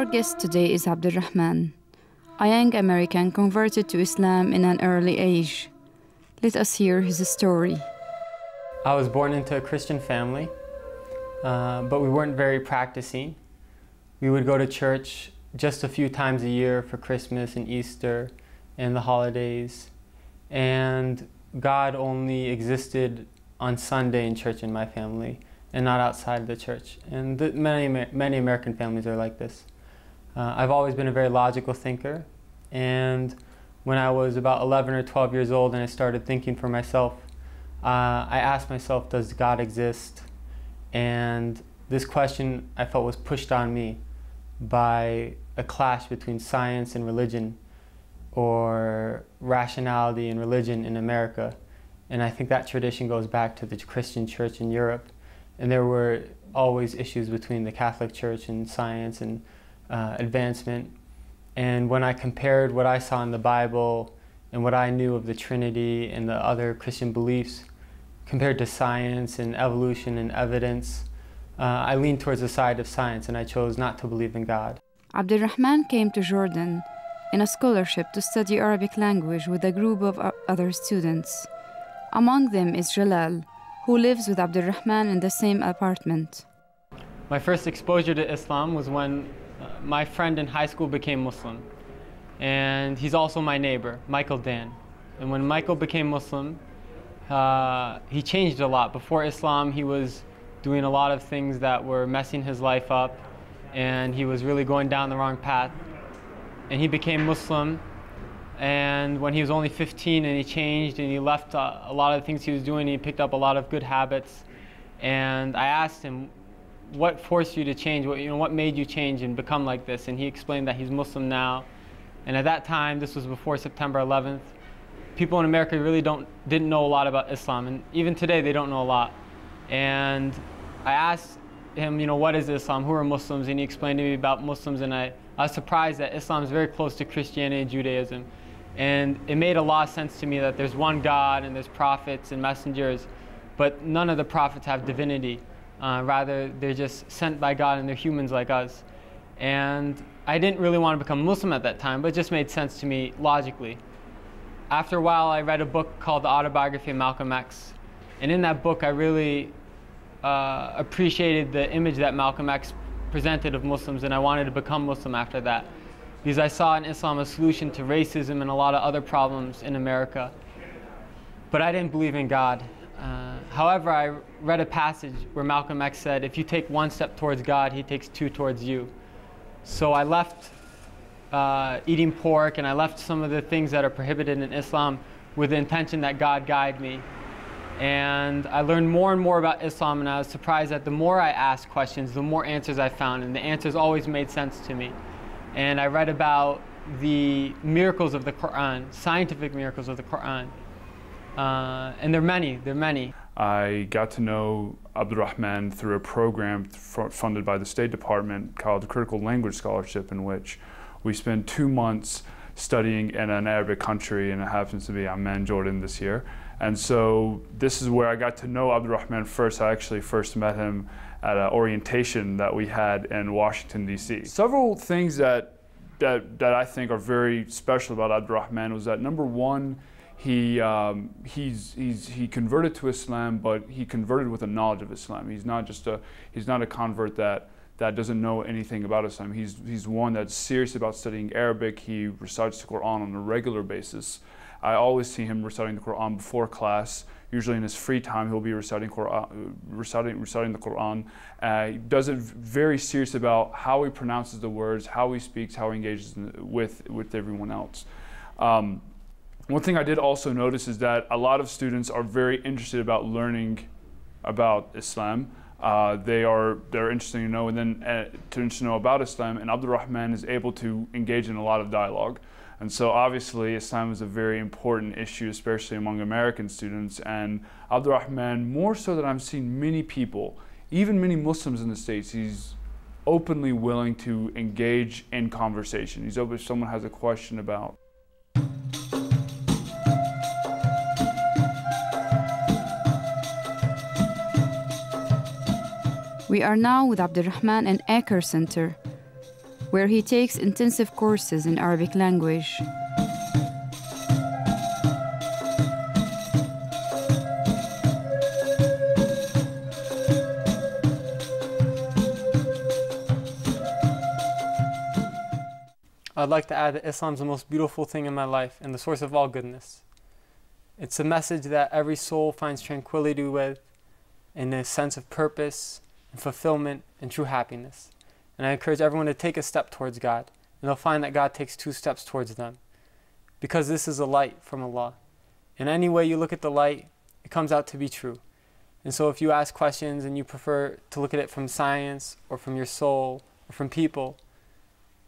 guest today is Abdulrahman, a young American converted to Islam in an early age. Let us hear his story. I was born into a Christian family, but we weren't very practicing. We would go to church just a few times a year for Christmas and Easter and the holidays. And God only existed on Sunday in church in my family and not outside the church. And many American families are like this. I've always been a very logical thinker. And when I was about 11 or 12 years old and I started thinking for myself, I asked myself, does God exist? And this question I felt was pushed on me by a clash between science and religion, or rationality and religion in America. And I think that tradition goes back to the Christian church in Europe. And there were always issues between the Catholic Church and science and advancement. And when I compared what I saw in the Bible and what I knew of the Trinity and the other Christian beliefs compared to science and evolution and evidence, I leaned towards the side of science, and I chose not to believe in God. Abdulrahman came to Jordan in a scholarship to study Arabic language with a group of other students. Among them is Jalal, who lives with Abdulrahman in the same apartment. My first exposure to Islam was when my friend in high school became Muslim. And he's also my neighbor, Michael Dan. And when Michael became Muslim, he changed a lot. Before Islam, he was doing a lot of things that were messing his life up, and he was really going down the wrong path. And he became Muslim, and when he was only 15, and he changed, and he left a lot of the things he was doing, he picked up a lot of good habits. And I asked him, what forced you to change? What made you change and become like this? And he explained that he's Muslim now. And at that time, this was before September 11th, people in America really didn't know a lot about Islam, and even today they don't know a lot. And I asked him, what is Islam? Who are Muslims? And he explained to me about Muslims, and I was surprised that Islam is very close to Christianity and Judaism. And it made a lot of sense to me that there's one God and there's prophets and messengers, but none of the prophets have divinity. Rather, they're just sent by God and they're humans like us. And I didn't really want to become Muslim at that time, but it just made sense to me logically. After a while, I read a book called The Autobiography of Malcolm X. And in that book, I really appreciated the image that Malcolm X presented of Muslims, and I wanted to become Muslim after that, because I saw in Islam a solution to racism and a lot of other problems in America. But I didn't believe in God. However, I read a passage where Malcolm X said, if you take one step towards God, he takes two towards you. So I left eating pork, and I left some of the things that are prohibited in Islam with the intention that God guide me. And I learned more and more about Islam, and I was surprised that the more I asked questions, the more answers I found, and the answers always made sense to me. And I read about the miracles of the Quran, scientific miracles of the Quran. And they're many. I got to know Abdulrahman through a program funded by the State Department called the Critical Language Scholarship, in which we spent 2 months studying in an Arabic country, and it happens to be Amman, Jordan this year. And so this is where I got to know Abdulrahman first. I actually first met him at an orientation that we had in Washington, D.C. Several things that I think are very special about Abdulrahman was that, number one, he converted to Islam, but he converted with a knowledge of Islam. He's not a convert that doesn't know anything about Islam. He's one that's serious about studying Arabic. He recites the Quran on a regular basis. I always see him reciting the Quran before class. Usually in his free time, he'll be reciting the Quran. He does it very serious about how he pronounces the words, how he speaks, how he engages with everyone else. One thing I did also notice is that a lot of students are very interested about learning about Islam. They're interested to know, and then to know about Islam, and Abdulrahman is able to engage in a lot of dialogue. And so obviously Islam is a very important issue, especially among American students, and Abdulrahman, more so than I've seen many people, even many Muslims in the States, he's openly willing to engage in conversation. He's open if someone has a question about. We are now with Abdulrahman in Acre Center. where he takes intensive courses in Arabic language. I'd like to add that Islam is the most beautiful thing in my life and the source of all goodness. It's a message that every soul finds tranquility with, and a sense of purpose and fulfillment and true happiness. And I encourage everyone to take a step towards God, and they'll find that God takes 2 steps towards them. Because this is a light from Allah. In any way you look at the light, it comes out to be true. And so if you ask questions and you prefer to look at it from science or from your soul or from people,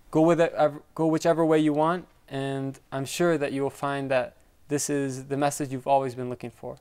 go whichever way you want, and I'm sure that you will find that this is the message you've always been looking for.